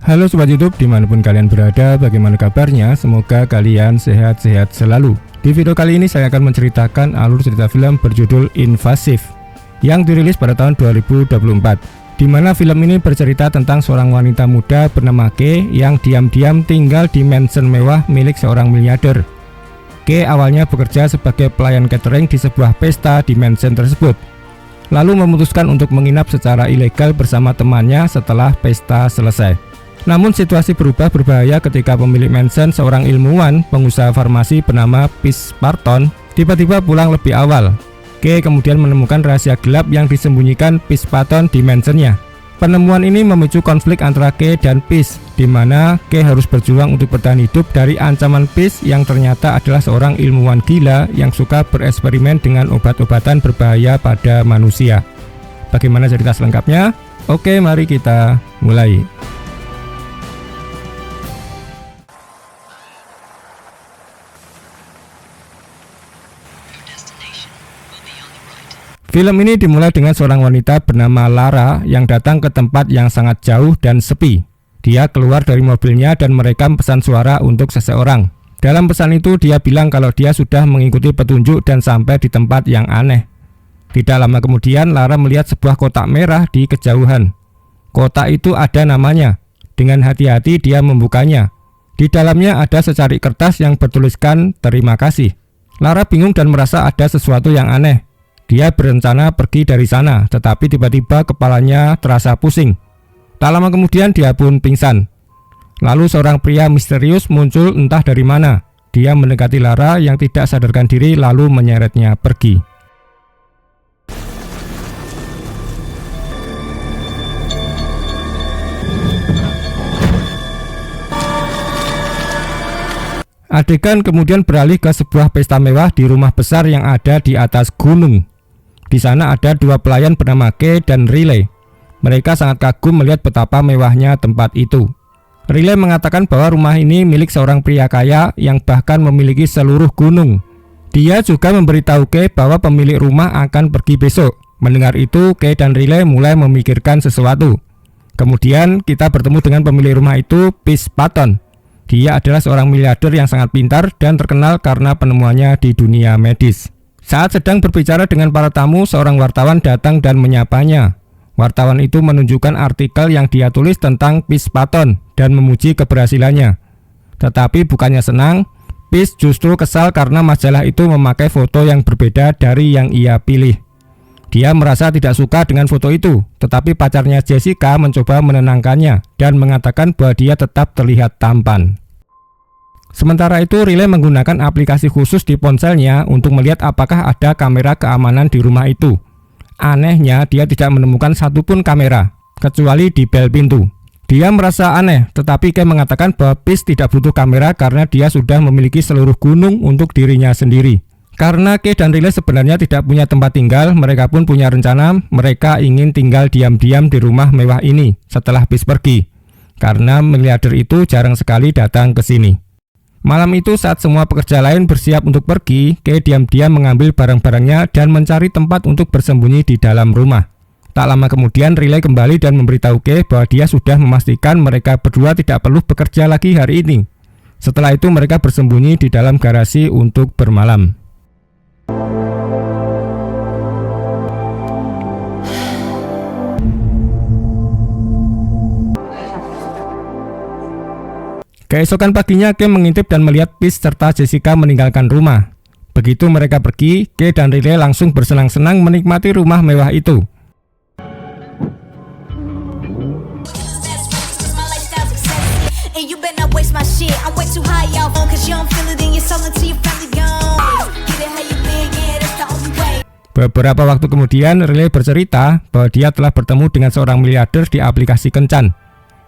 Halo Sobat YouTube, dimanapun kalian berada, bagaimana kabarnya? Semoga kalian sehat-sehat selalu. Di video kali ini saya akan menceritakan alur cerita film berjudul Invasive yang dirilis pada tahun 2024, di mana film ini bercerita tentang seorang wanita muda bernama Kay yang diam-diam tinggal di mansion mewah milik seorang miliarder. Kay awalnya bekerja sebagai pelayan catering di sebuah pesta di mansion tersebut, lalu memutuskan untuk menginap secara ilegal bersama temannya setelah pesta selesai. Namun situasi berubah berbahaya ketika pemilik mansion, seorang ilmuwan pengusaha farmasi bernama Piss Parton, tiba-tiba pulang lebih awal. Kay kemudian menemukan rahasia gelap yang disembunyikan Piss Parton di mansionnya. Penemuan ini memicu konflik antara Kay dan Piss, di mana Kay harus berjuang untuk bertahan hidup dari ancaman Piss yang ternyata adalah seorang ilmuwan gila yang suka bereksperimen dengan obat-obatan berbahaya pada manusia. Bagaimana cerita selengkapnya? Oke, mari kita mulai. Film ini dimulai dengan seorang wanita bernama Lara yang datang ke tempat yang sangat jauh dan sepi. Dia keluar dari mobilnya dan merekam pesan suara untuk seseorang. Dalam pesan itu dia bilang kalau dia sudah mengikuti petunjuk dan sampai di tempat yang aneh. Tidak lama kemudian Lara melihat sebuah kotak merah di kejauhan. Kotak itu ada namanya. Dengan hati-hati dia membukanya. Di dalamnya ada secari kertas yang bertuliskan terima kasih. Lara bingung dan merasa ada sesuatu yang aneh. Dia berencana pergi dari sana, tetapi tiba-tiba kepalanya terasa pusing. Tak lama kemudian dia pun pingsan. Lalu seorang pria misterius muncul entah dari mana. Dia mendekati Lara yang tidak sadarkan diri lalu menyeretnya pergi. Adegan kemudian beralih ke sebuah pesta mewah di rumah besar yang ada di atas gunung. Di sana ada dua pelayan bernama Kay dan Riley. Mereka sangat kagum melihat betapa mewahnya tempat itu. Riley mengatakan bahwa rumah ini milik seorang pria kaya yang bahkan memiliki seluruh gunung. Dia juga memberitahu Kay bahwa pemilik rumah akan pergi besok. Mendengar itu, Kay dan Riley mulai memikirkan sesuatu. Kemudian kita bertemu dengan pemilik rumah itu, Piss Parton. Dia adalah seorang miliarder yang sangat pintar dan terkenal karena penemuannya di dunia medis. Saat sedang berbicara dengan para tamu, seorang wartawan datang dan menyapanya. Wartawan itu menunjukkan artikel yang dia tulis tentang Piss Parton dan memuji keberhasilannya. Tetapi bukannya senang, Piss justru kesal karena majalah itu memakai foto yang berbeda dari yang ia pilih. Dia merasa tidak suka dengan foto itu, tetapi pacarnya Jessica mencoba menenangkannya dan mengatakan bahwa dia tetap terlihat tampan. Sementara itu, Riley menggunakan aplikasi khusus di ponselnya untuk melihat apakah ada kamera keamanan di rumah itu. Anehnya, dia tidak menemukan satupun kamera, kecuali di bel pintu. Dia merasa aneh, tetapi Kay mengatakan bahwa Piss tidak butuh kamera karena dia sudah memiliki seluruh gunung untuk dirinya sendiri. Karena Kay dan Riley sebenarnya tidak punya tempat tinggal, mereka pun punya rencana mereka ingin tinggal diam-diam di rumah mewah ini setelah Piss pergi. Karena miliarder itu jarang sekali datang ke sini. Malam itu saat semua pekerja lain bersiap untuk pergi, Kay diam-diam mengambil barang-barangnya dan mencari tempat untuk bersembunyi di dalam rumah. Tak lama kemudian Riley kembali dan memberitahu Kay bahwa dia sudah memastikan mereka berdua tidak perlu bekerja lagi hari ini. Setelah itu mereka bersembunyi di dalam garasi untuk bermalam. Keesokan paginya, Kay mengintip dan melihat Piss serta Jessica meninggalkan rumah. Begitu mereka pergi, Kay dan Riley langsung bersenang-senang menikmati rumah mewah itu. Beberapa waktu kemudian, Riley bercerita bahwa dia telah bertemu dengan seorang miliarder di aplikasi kencan.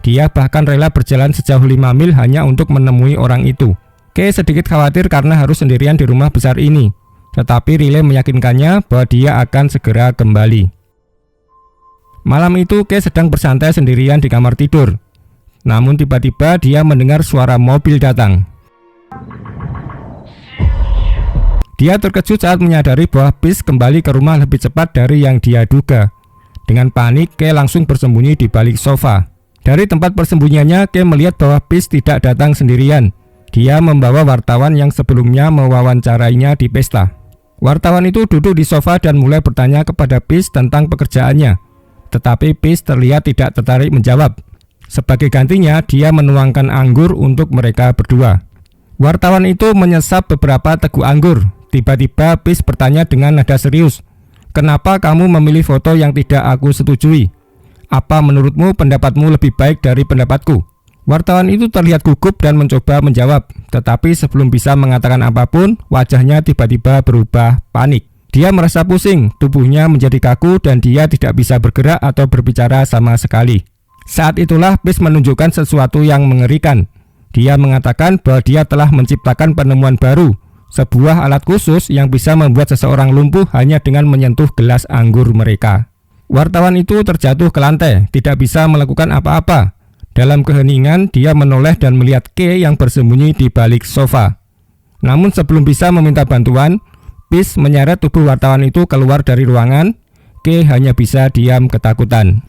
Dia bahkan rela berjalan sejauh 5 mil hanya untuk menemui orang itu. Kay sedikit khawatir karena harus sendirian di rumah besar ini. Tetapi Riley meyakinkannya bahwa dia akan segera kembali. Malam itu Kay sedang bersantai sendirian di kamar tidur. Namun tiba-tiba dia mendengar suara mobil datang. Dia terkejut saat menyadari bahwa Piss kembali ke rumah lebih cepat dari yang dia duga. Dengan panik, Kay langsung bersembunyi di balik sofa. Dari tempat persembunyiannya, K melihat bahwa Peace tidak datang sendirian. Dia membawa wartawan yang sebelumnya mewawancarainya di pesta. Wartawan itu duduk di sofa dan mulai bertanya kepada Peace tentang pekerjaannya. Tetapi Peace terlihat tidak tertarik menjawab. Sebagai gantinya, dia menuangkan anggur untuk mereka berdua. Wartawan itu menyesap beberapa teguk anggur. Tiba-tiba Peace bertanya dengan nada serius, "Kenapa kamu memilih foto yang tidak aku setujui? Apa menurutmu pendapatmu lebih baik dari pendapatku?" Wartawan itu terlihat gugup dan mencoba menjawab, tetapi sebelum bisa mengatakan apapun, wajahnya tiba-tiba berubah panik. Dia merasa pusing, tubuhnya menjadi kaku dan dia tidak bisa bergerak atau berbicara sama sekali. Saat itulah Peace menunjukkan sesuatu yang mengerikan. Dia mengatakan bahwa dia telah menciptakan penemuan baru, sebuah alat khusus yang bisa membuat seseorang lumpuh hanya dengan menyentuh gelas anggur mereka. Wartawan itu terjatuh ke lantai, tidak bisa melakukan apa-apa. Dalam keheningan, dia menoleh dan melihat K yang bersembunyi di balik sofa. Namun sebelum bisa meminta bantuan, Peace menyeret tubuh wartawan itu keluar dari ruangan. K hanya bisa diam ketakutan.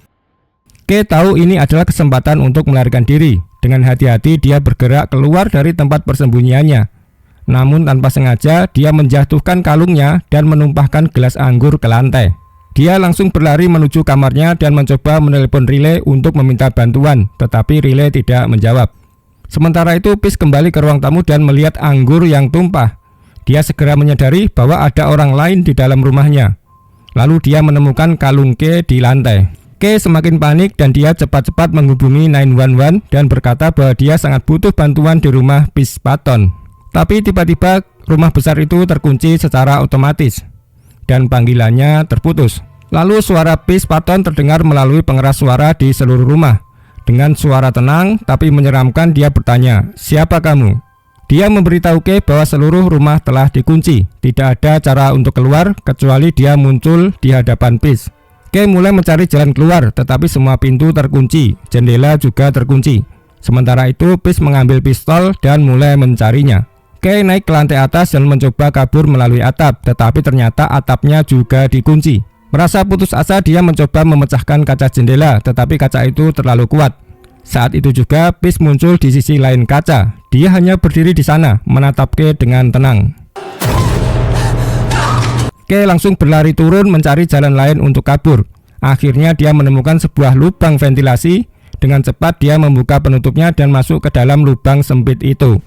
K tahu ini adalah kesempatan untuk melarikan diri. Dengan hati-hati dia bergerak keluar dari tempat persembunyiannya. Namun tanpa sengaja, dia menjatuhkan kalungnya dan menumpahkan gelas anggur ke lantai. Dia langsung berlari menuju kamarnya dan mencoba menelepon Riley untuk meminta bantuan, tetapi Riley tidak menjawab. Sementara itu, Peace kembali ke ruang tamu dan melihat anggur yang tumpah. Dia segera menyadari bahwa ada orang lain di dalam rumahnya. Lalu dia menemukan kalung K di lantai. K semakin panik dan dia cepat-cepat menghubungi 911 dan berkata bahwa dia sangat butuh bantuan di rumah Peace Patton. Tapi tiba-tiba rumah besar itu terkunci secara otomatis dan panggilannya terputus. Lalu suara Peace Patton terdengar melalui pengeras suara di seluruh rumah. Dengan suara tenang tapi menyeramkan dia bertanya, "Siapa kamu?" Dia memberitahu K bahwa seluruh rumah telah dikunci. Tidak ada cara untuk keluar kecuali dia muncul di hadapan Peace. K mulai mencari jalan keluar, tetapi semua pintu terkunci, jendela juga terkunci. Sementara itu Peace mengambil pistol dan mulai mencarinya. K naik ke lantai atas dan mencoba kabur melalui atap, tetapi ternyata atapnya juga dikunci. Merasa putus asa, dia mencoba memecahkan kaca jendela, tetapi kaca itu terlalu kuat. Saat itu juga Peace muncul di sisi lain kaca. Dia hanya berdiri di sana, menatap K dengan tenang. K langsung berlari turun mencari jalan lain untuk kabur. Akhirnya dia menemukan sebuah lubang ventilasi. Dengan cepat dia membuka penutupnya dan masuk ke dalam lubang sempit itu.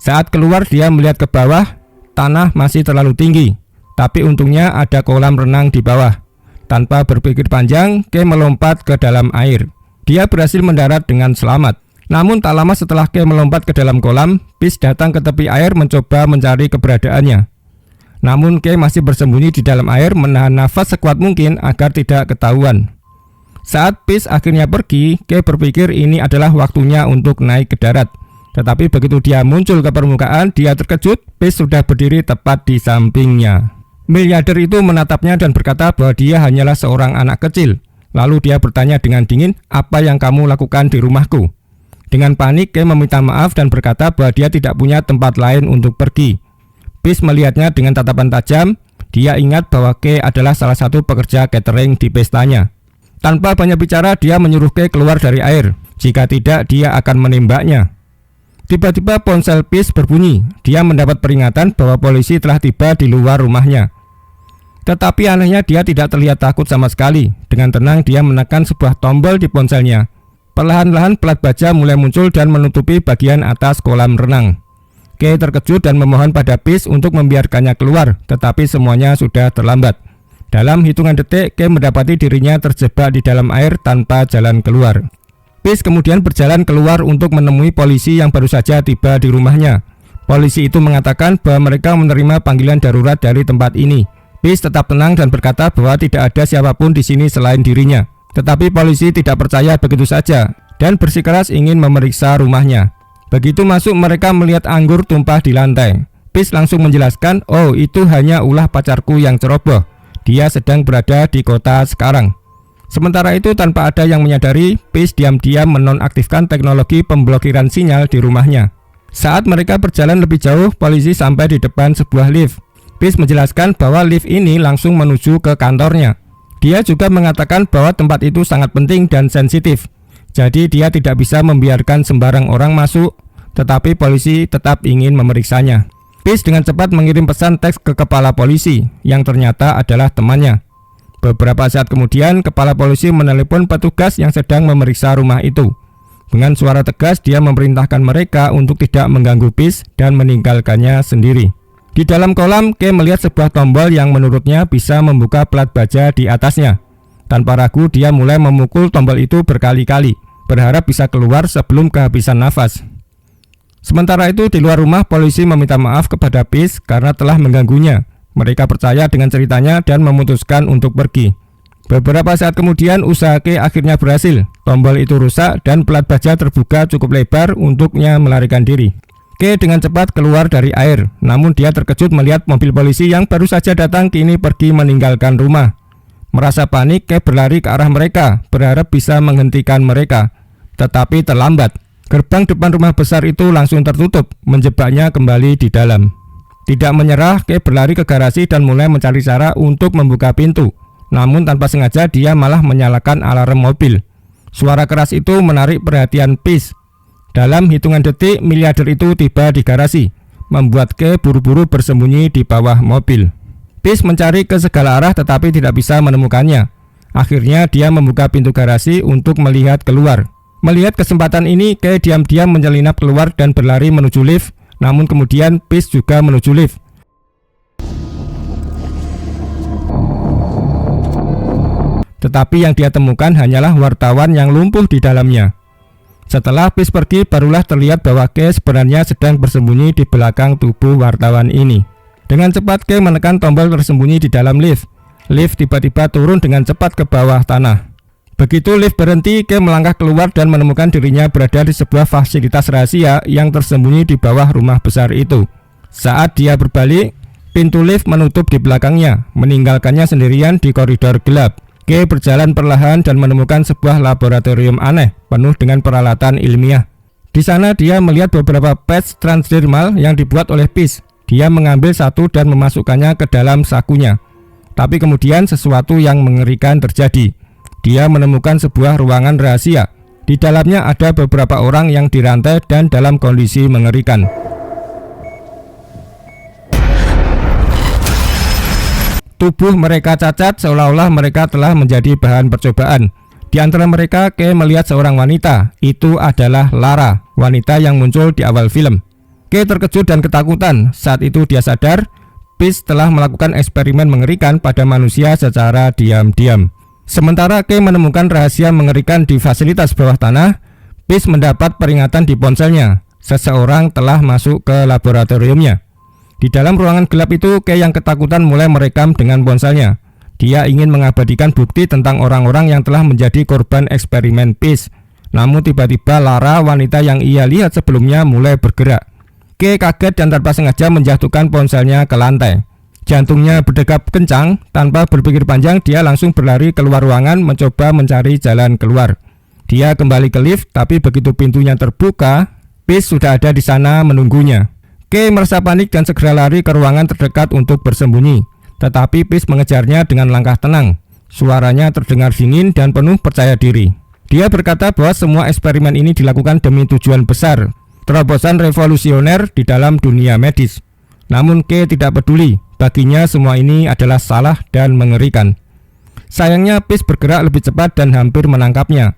Saat keluar dia melihat ke bawah. Tanah masih terlalu tinggi, tapi untungnya ada kolam renang di bawah. Tanpa berpikir panjang, K melompat ke dalam air. Dia berhasil mendarat dengan selamat. Namun tak lama setelah K melompat ke dalam kolam, Peace datang ke tepi air mencoba mencari keberadaannya. Namun K masih bersembunyi di dalam air, menahan nafas sekuat mungkin agar tidak ketahuan. Saat Peace akhirnya pergi, K berpikir ini adalah waktunya untuk naik ke darat. Tetapi begitu dia muncul ke permukaan, dia terkejut. Peace sudah berdiri tepat di sampingnya. Miliarder itu menatapnya dan berkata bahwa dia hanyalah seorang anak kecil. Lalu dia bertanya dengan dingin, "Apa yang kamu lakukan di rumahku?" Dengan panik, K meminta maaf dan berkata bahwa dia tidak punya tempat lain untuk pergi. Peace melihatnya dengan tatapan tajam. Dia ingat bahwa K adalah salah satu pekerja catering di pestanya. Tanpa banyak bicara, dia menyuruh K keluar dari air. Jika tidak, dia akan menembaknya. Tiba-tiba ponsel Peace berbunyi. Dia mendapat peringatan bahwa polisi telah tiba di luar rumahnya. Tetapi anehnya dia tidak terlihat takut sama sekali. Dengan tenang dia menekan sebuah tombol di ponselnya. Perlahan-lahan pelat baja mulai muncul dan menutupi bagian atas kolam renang. K terkejut dan memohon pada Peace untuk membiarkannya keluar, tetapi semuanya sudah terlambat. Dalam hitungan detik, K mendapati dirinya terjebak di dalam air tanpa jalan keluar. Peace kemudian berjalan keluar untuk menemui polisi yang baru saja tiba di rumahnya. Polisi itu mengatakan bahwa mereka menerima panggilan darurat dari tempat ini. Peace tetap tenang dan berkata bahwa tidak ada siapapun di sini selain dirinya. Tetapi polisi tidak percaya begitu saja dan bersikeras ingin memeriksa rumahnya. Begitu masuk, mereka melihat anggur tumpah di lantai. Peace langsung menjelaskan, "Oh, itu hanya ulah pacarku yang ceroboh. Dia sedang berada di kota sekarang." Sementara itu, tanpa ada yang menyadari, Peace diam-diam menonaktifkan teknologi pemblokiran sinyal di rumahnya. Saat mereka berjalan lebih jauh, polisi sampai di depan sebuah lift. Peace menjelaskan bahwa lift ini langsung menuju ke kantornya. Dia juga mengatakan bahwa tempat itu sangat penting dan sensitif, jadi dia tidak bisa membiarkan sembarang orang masuk, tetapi polisi tetap ingin memeriksanya. Peace dengan cepat mengirim pesan teks ke kepala polisi, yang ternyata adalah temannya. Beberapa saat kemudian, kepala polisi menelepon petugas yang sedang memeriksa rumah itu. Dengan suara tegas, dia memerintahkan mereka untuk tidak mengganggu Peace dan meninggalkannya sendiri. Di dalam kolam, Kay melihat sebuah tombol yang menurutnya bisa membuka plat baja di atasnya. Tanpa ragu, dia mulai memukul tombol itu berkali-kali, berharap bisa keluar sebelum kehabisan nafas. Sementara itu, di luar rumah, polisi meminta maaf kepada Peace karena telah mengganggunya. Mereka percaya dengan ceritanya dan memutuskan untuk pergi. Beberapa saat kemudian, usaha Kay akhirnya berhasil. Tombol itu rusak dan plat baja terbuka cukup lebar untuknya melarikan diri. Kay dengan cepat keluar dari air, namun dia terkejut melihat mobil polisi yang baru saja datang kini pergi meninggalkan rumah. Merasa panik, Kay berlari ke arah mereka, berharap bisa menghentikan mereka. Tetapi terlambat. Gerbang depan rumah besar itu langsung tertutup, menjebaknya kembali di dalam. Tidak menyerah, Kay berlari ke garasi dan mulai mencari cara untuk membuka pintu. Namun tanpa sengaja dia malah menyalakan alarm mobil. Suara keras itu menarik perhatian Peace. Dalam hitungan detik, miliarder itu tiba di garasi, membuat Kay buru-buru bersembunyi di bawah mobil. Peace mencari ke segala arah tetapi tidak bisa menemukannya. Akhirnya dia membuka pintu garasi untuk melihat keluar. Melihat kesempatan ini, Kay diam-diam menyelinap keluar dan berlari menuju lift. Namun kemudian Peace juga menuju lift. Tetapi yang dia temukan hanyalah wartawan yang lumpuh di dalamnya. Setelah Peace pergi, barulah terlihat bahwa Kay sebenarnya sedang bersembunyi di belakang tubuh wartawan ini. Dengan cepat Kay menekan tombol tersembunyi di dalam lift. Lift tiba-tiba turun dengan cepat ke bawah tanah. Begitu lift berhenti, Kay melangkah keluar dan menemukan dirinya berada di sebuah fasilitas rahasia yang tersembunyi di bawah rumah besar itu. Saat dia berbalik, pintu lift menutup di belakangnya, meninggalkannya sendirian di koridor gelap. Kay berjalan perlahan dan menemukan sebuah laboratorium aneh penuh dengan peralatan ilmiah. Di sana dia melihat beberapa patch transdermal yang dibuat oleh Peace. Dia mengambil satu dan memasukkannya ke dalam sakunya. Tapi kemudian sesuatu yang mengerikan terjadi. Dia menemukan sebuah ruangan rahasia. Di dalamnya ada beberapa orang yang dirantai dan dalam kondisi mengerikan. Tubuh mereka cacat seolah-olah mereka telah menjadi bahan percobaan. Di antara mereka, Kay melihat seorang wanita. Itu adalah Lara, wanita yang muncul di awal film. Kay terkejut dan ketakutan. Saat itu dia sadar, Peace telah melakukan eksperimen mengerikan pada manusia secara diam-diam. Sementara Kay menemukan rahasia mengerikan di fasilitas bawah tanah, Peace mendapat peringatan di ponselnya. Seseorang telah masuk ke laboratoriumnya. Di dalam ruangan gelap itu, Kay yang ketakutan mulai merekam dengan ponselnya. Dia ingin mengabadikan bukti tentang orang-orang yang telah menjadi korban eksperimen Peace. Namun tiba-tiba Lara, wanita yang ia lihat sebelumnya, mulai bergerak. Kay kaget dan tanpa sengaja menjatuhkan ponselnya ke lantai. Jantungnya berdegup kencang. Tanpa berpikir panjang, dia langsung berlari keluar ruangan mencoba mencari jalan keluar. Dia kembali ke lift, tapi begitu pintunya terbuka, Peace sudah ada di sana menunggunya. Kay merasa panik dan segera lari ke ruangan terdekat untuk bersembunyi. Tetapi Peace mengejarnya dengan langkah tenang. Suaranya terdengar dingin dan penuh percaya diri. Dia berkata bahwa semua eksperimen ini dilakukan demi tujuan besar, terobosan revolusioner di dalam dunia medis. Namun Kay tidak peduli. Baginya semua ini adalah salah dan mengerikan. Sayangnya Peace bergerak lebih cepat dan hampir menangkapnya.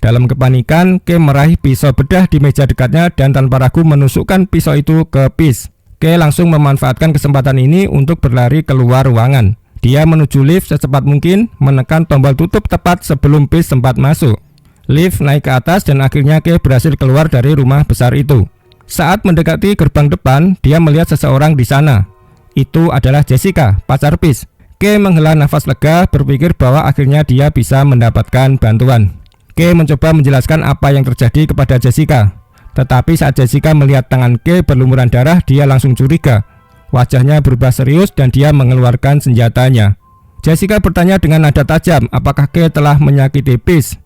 Dalam kepanikan, Kay meraih pisau bedah di meja dekatnya dan tanpa ragu menusukkan pisau itu ke Peace. Kay langsung memanfaatkan kesempatan ini untuk berlari keluar ruangan. Dia menuju lift secepat mungkin, menekan tombol tutup tepat sebelum Peace sempat masuk. Lift naik ke atas dan akhirnya Kay berhasil keluar dari rumah besar itu. Saat mendekati gerbang depan, dia melihat seseorang di sana. Itu adalah Jessica, pacar Peace. Kay menghela nafas lega, berpikir bahwa akhirnya dia bisa mendapatkan bantuan. Kay mencoba menjelaskan apa yang terjadi kepada Jessica. Tetapi saat Jessica melihat tangan Kay berlumuran darah, dia langsung curiga. Wajahnya berubah serius dan dia mengeluarkan senjatanya. Jessica bertanya dengan nada tajam, apakah Kay telah menyakiti Peace.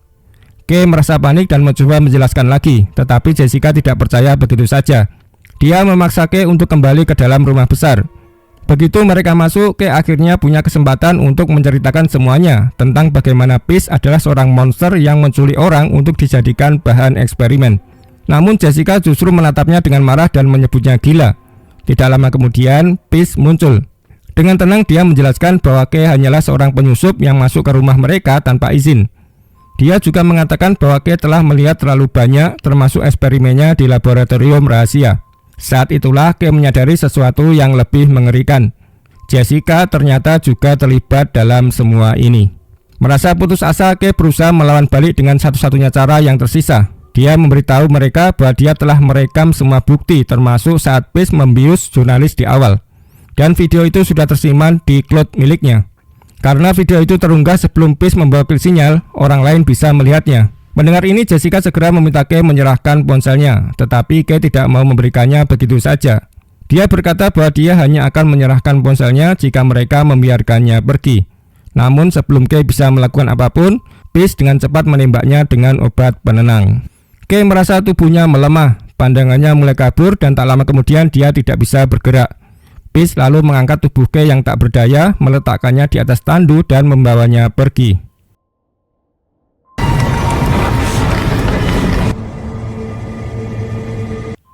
Kay merasa panik dan mencoba menjelaskan lagi, tetapi Jessica tidak percaya begitu saja. Dia memaksa Kay untuk kembali ke dalam rumah besar. Begitu mereka masuk, Kay akhirnya punya kesempatan untuk menceritakan semuanya tentang bagaimana Peace adalah seorang monster yang menculik orang untuk dijadikan bahan eksperimen. Namun Jessica justru menatapnya dengan marah dan menyebutnya gila. Tidak lama kemudian, Peace muncul. Dengan tenang dia menjelaskan bahwa Kay hanyalah seorang penyusup yang masuk ke rumah mereka tanpa izin. Dia juga mengatakan bahwa Kay telah melihat terlalu banyak, termasuk eksperimennya di laboratorium rahasia. Saat itulah Kay menyadari sesuatu yang lebih mengerikan. Jessica ternyata juga terlibat dalam semua ini. Merasa putus asa, Kay berusaha melawan balik dengan satu-satunya cara yang tersisa. Dia memberitahu mereka bahwa dia telah merekam semua bukti, termasuk saat Peace membius jurnalis di awal. Dan video itu sudah tersimpan di cloud miliknya. Karena video itu terunggah sebelum Peace membawa pil sinyal, orang lain bisa melihatnya. Mendengar ini, Jessica segera meminta Kay menyerahkan ponselnya, tetapi Kay tidak mau memberikannya begitu saja. Dia berkata bahwa dia hanya akan menyerahkan ponselnya jika mereka membiarkannya pergi. Namun sebelum Kay bisa melakukan apapun, Peace dengan cepat menembaknya dengan obat penenang. Kay merasa tubuhnya melemah, pandangannya mulai kabur dan tak lama kemudian dia tidak bisa bergerak. Peace lalu mengangkat tubuh Kay yang tak berdaya, meletakkannya di atas tandu dan membawanya pergi.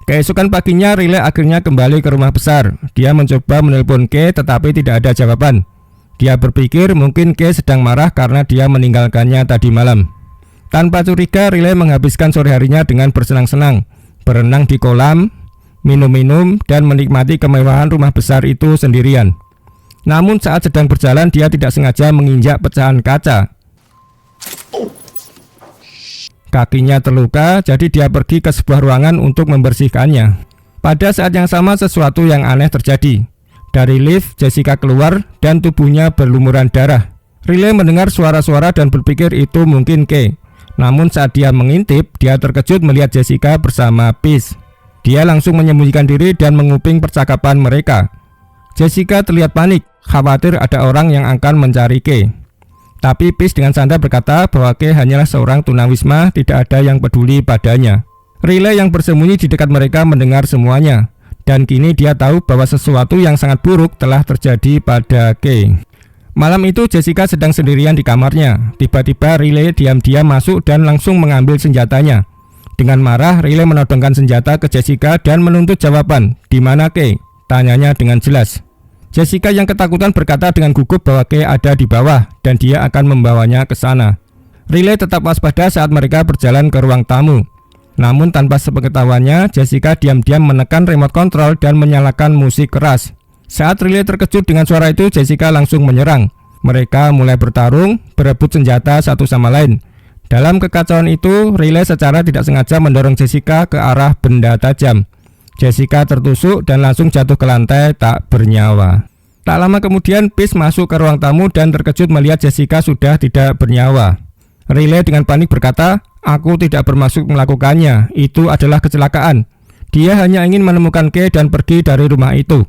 Keesokan paginya, Riley akhirnya kembali ke rumah besar. Dia mencoba menelpon Kay tetapi tidak ada jawaban. Dia berpikir mungkin Kay sedang marah karena dia meninggalkannya tadi malam. Tanpa curiga, Riley menghabiskan sore harinya dengan bersenang-senang, berenang di kolam, minum-minum, dan menikmati kemewahan rumah besar itu sendirian. Namun saat sedang berjalan, dia tidak sengaja menginjak pecahan kaca. Kakinya terluka, jadi dia pergi ke sebuah ruangan untuk membersihkannya. Pada saat yang sama, sesuatu yang aneh terjadi. Dari lift, Jessica keluar dan tubuhnya berlumuran darah. Riley mendengar suara-suara dan berpikir itu mungkin Kay. Namun saat dia mengintip, dia terkejut melihat Jessica bersama Peace. Dia langsung menyembunyikan diri dan menguping percakapan mereka. Jessica terlihat panik, khawatir ada orang yang akan mencari Kay. Tapi Peace dengan santai berkata bahwa Kay hanyalah seorang tunawisma, tidak ada yang peduli padanya. Riley yang bersembunyi di dekat mereka mendengar semuanya. Dan kini dia tahu bahwa sesuatu yang sangat buruk telah terjadi pada Kay. Malam itu Jessica sedang sendirian di kamarnya. Tiba-tiba Riley diam-diam masuk dan langsung mengambil senjatanya. Dengan marah, Riley menodongkan senjata ke Jessica dan menuntut jawaban. "Di mana Kay?" tanyanya dengan jelas. Jessica yang ketakutan berkata dengan gugup bahwa Kay ada di bawah dan dia akan membawanya ke sana. Riley tetap waspada saat mereka berjalan ke ruang tamu. Namun tanpa sepengetahuannya, Jessica diam-diam menekan remote control dan menyalakan musik keras. Saat Riley terkejut dengan suara itu, Jessica langsung menyerang. Mereka mulai bertarung, berebut senjata satu sama lain. Dalam kekacauan itu, Riley secara tidak sengaja mendorong Jessica ke arah benda tajam. Jessica tertusuk dan langsung jatuh ke lantai tak bernyawa. Tak lama kemudian, Peace masuk ke ruang tamu dan terkejut melihat Jessica sudah tidak bernyawa. Riley dengan panik berkata, "Aku tidak bermaksud melakukannya, itu adalah kecelakaan. Dia hanya ingin menemukan Kay dan pergi dari rumah itu."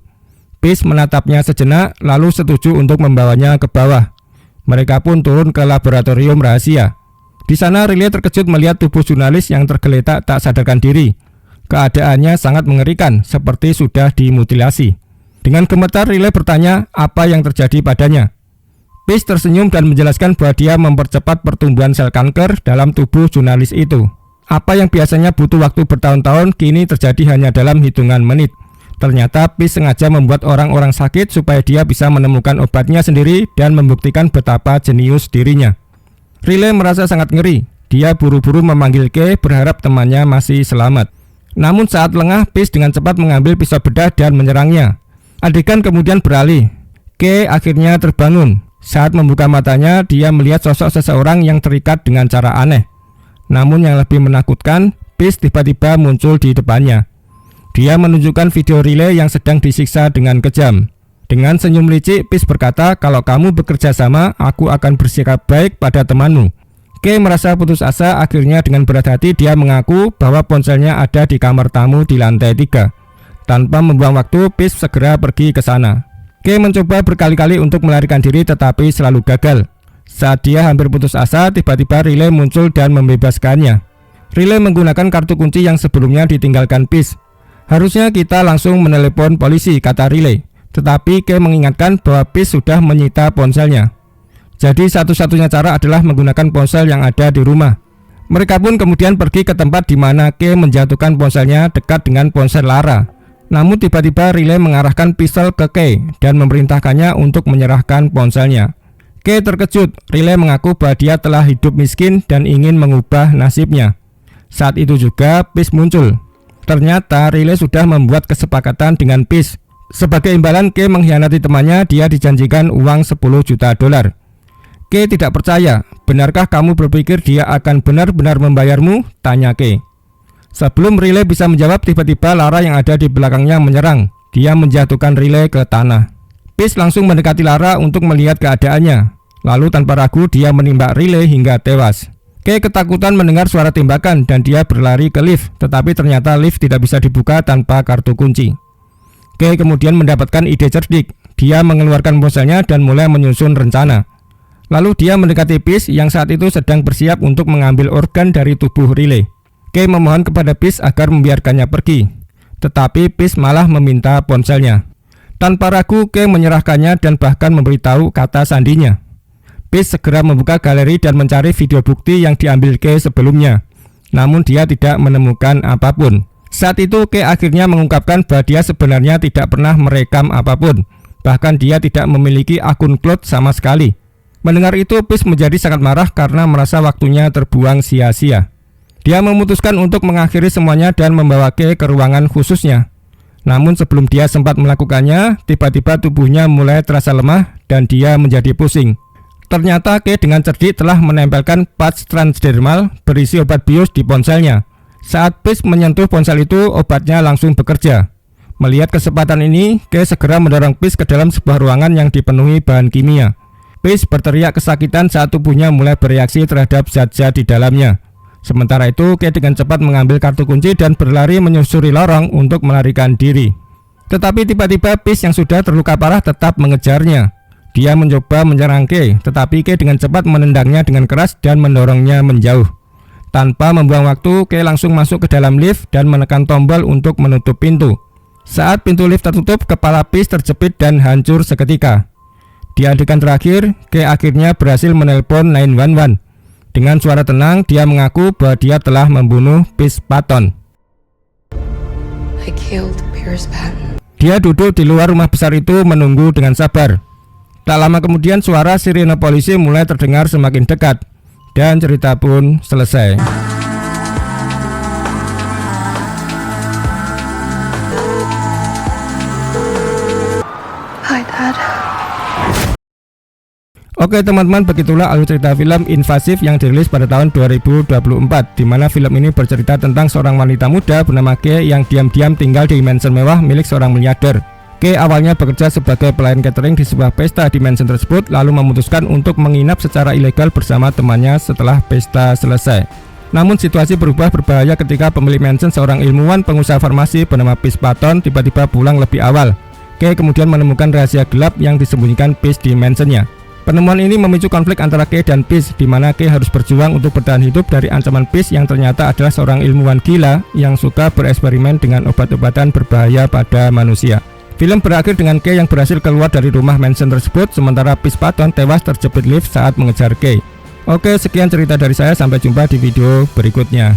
Peace menatapnya sejenak, lalu setuju untuk membawanya ke bawah. Mereka pun turun ke laboratorium rahasia. Di sana Riley terkejut melihat tubuh jurnalis yang tergeletak tak sadarkan diri. Keadaannya sangat mengerikan, seperti sudah dimutilasi. Dengan gemetar Riley bertanya apa yang terjadi padanya. Peace tersenyum dan menjelaskan bahwa dia mempercepat pertumbuhan sel kanker dalam tubuh jurnalis itu. Apa yang biasanya butuh waktu bertahun-tahun kini terjadi hanya dalam hitungan menit. Ternyata Peace sengaja membuat orang-orang sakit supaya dia bisa menemukan obatnya sendiri dan membuktikan betapa jenius dirinya. Riley merasa sangat ngeri. Dia buru-buru memanggil Kay berharap temannya masih selamat. Namun saat lengah, Peace dengan cepat mengambil pisau bedah dan menyerangnya. Adegan kemudian beralih. Kay akhirnya terbangun. Saat membuka matanya, dia melihat sosok seseorang yang terikat dengan cara aneh. Namun yang lebih menakutkan, Peace tiba-tiba muncul di depannya. Dia menunjukkan video Riley yang sedang disiksa dengan kejam. Dengan senyum licik, Peace berkata, "Kalau kamu bekerja sama, aku akan bersikap baik pada temanmu." Kay merasa putus asa, akhirnya dengan berat hati dia mengaku bahwa ponselnya ada di kamar tamu di lantai 3. Tanpa membuang waktu, Peace segera pergi ke sana. Kay mencoba berkali-kali untuk melarikan diri tetapi selalu gagal. Saat dia hampir putus asa, tiba-tiba Riley muncul dan membebaskannya. Riley menggunakan kartu kunci yang sebelumnya ditinggalkan Peace. "Harusnya kita langsung menelepon polisi," kata Riley. Tetapi Kay mengingatkan bahwa Peace sudah menyita ponselnya. Jadi satu-satunya cara adalah menggunakan ponsel yang ada di rumah. Mereka pun kemudian pergi ke tempat di mana Kay menjatuhkan ponselnya dekat dengan ponsel Lara. Namun tiba-tiba Riley mengarahkan pistol ke Kay dan memerintahkannya untuk menyerahkan ponselnya. Kay terkejut. Riley mengaku bahwa dia telah hidup miskin dan ingin mengubah nasibnya. Saat itu juga Peace muncul. Ternyata Riley sudah membuat kesepakatan dengan Peace. Sebagai imbalan Kay mengkhianati temannya, dia dijanjikan uang 10 juta dolar. Kay tidak percaya. Benarkah kamu berpikir dia akan benar-benar membayarmu? Tanya Kay. Sebelum Riley bisa menjawab, tiba-tiba Lara yang ada di belakangnya menyerang. Dia menjatuhkan Riley ke tanah. Peace langsung mendekati Lara untuk melihat keadaannya. Lalu tanpa ragu dia menembak Riley hingga tewas. Kay ketakutan mendengar suara tembakan dan dia berlari ke lift. Tetapi ternyata lift tidak bisa dibuka tanpa kartu kunci. Kay kemudian mendapatkan ide cerdik. Dia mengeluarkan ponselnya dan mulai menyusun rencana. Lalu dia mendekati Peace yang saat itu sedang bersiap untuk mengambil organ dari tubuh Riley. Kay memohon kepada Peace agar membiarkannya pergi. Tetapi Peace malah meminta ponselnya. Tanpa ragu Kay menyerahkannya dan bahkan memberitahu kata sandinya. Peace segera membuka galeri dan mencari video bukti yang diambil Kay sebelumnya. Namun dia tidak menemukan apapun. Saat itu Kay akhirnya mengungkapkan bahwa dia sebenarnya tidak pernah merekam apapun. Bahkan dia tidak memiliki akun cloud sama sekali. Mendengar itu Peace menjadi sangat marah karena merasa waktunya terbuang sia-sia. Dia memutuskan untuk mengakhiri semuanya dan membawa Kay ke ruangan khususnya. Namun sebelum dia sempat melakukannya, tiba-tiba tubuhnya mulai terasa lemah dan dia menjadi pusing. Ternyata Kay dengan cerdik telah menempelkan patch transdermal berisi obat bius di ponselnya. Saat Peace menyentuh ponsel itu, obatnya langsung bekerja. Melihat kesempatan ini, Kay segera mendorong Peace ke dalam sebuah ruangan yang dipenuhi bahan kimia. Peace berteriak kesakitan saat tubuhnya mulai bereaksi terhadap zat-zat di dalamnya. Sementara itu, Kay dengan cepat mengambil kartu kunci dan berlari menyusuri lorong untuk melarikan diri. Tetapi tiba-tiba Peace yang sudah terluka parah tetap mengejarnya. Dia mencoba menyerang Kay, tetapi Kay dengan cepat menendangnya dengan keras dan mendorongnya menjauh. Tanpa membuang waktu, Kay langsung masuk ke dalam lift dan menekan tombol untuk menutup pintu. Saat pintu lift tertutup, kepala Peace terjepit dan hancur seketika. Di adegan terakhir, Kay akhirnya berhasil menelpon 911. Dengan suara tenang, dia mengaku bahwa dia telah membunuh Peace Patton. Dia duduk di luar rumah besar itu menunggu dengan sabar. Tak lama kemudian suara sirene polisi mulai terdengar semakin dekat. Dan cerita pun selesai. Hi, Dad. Oke teman-teman, begitulah alur cerita film Invasive yang dirilis pada tahun 2024, di mana film ini bercerita tentang seorang wanita muda bernama Kay yang diam-diam tinggal di mansion mewah milik seorang miliarder. Kay awalnya bekerja sebagai pelayan catering di sebuah pesta di mansion tersebut, lalu memutuskan untuk menginap secara ilegal bersama temannya setelah pesta selesai. Namun situasi berubah berbahaya ketika pemilik mansion, seorang ilmuwan pengusaha farmasi bernama Peace Patton, tiba-tiba pulang lebih awal. Kay kemudian menemukan rahasia gelap yang disembunyikan Peace di mansionnya. Penemuan ini memicu konflik antara Kay dan Peace, di mana Kay harus berjuang untuk bertahan hidup dari ancaman Peace yang ternyata adalah seorang ilmuwan gila yang suka bereksperimen dengan obat-obatan berbahaya pada manusia. Film berakhir dengan Kay yang berhasil keluar dari rumah mansion tersebut, sementara Peace Patton tewas terjepit lift saat mengejar Kay. Oke, sekian cerita dari saya, sampai jumpa di video berikutnya.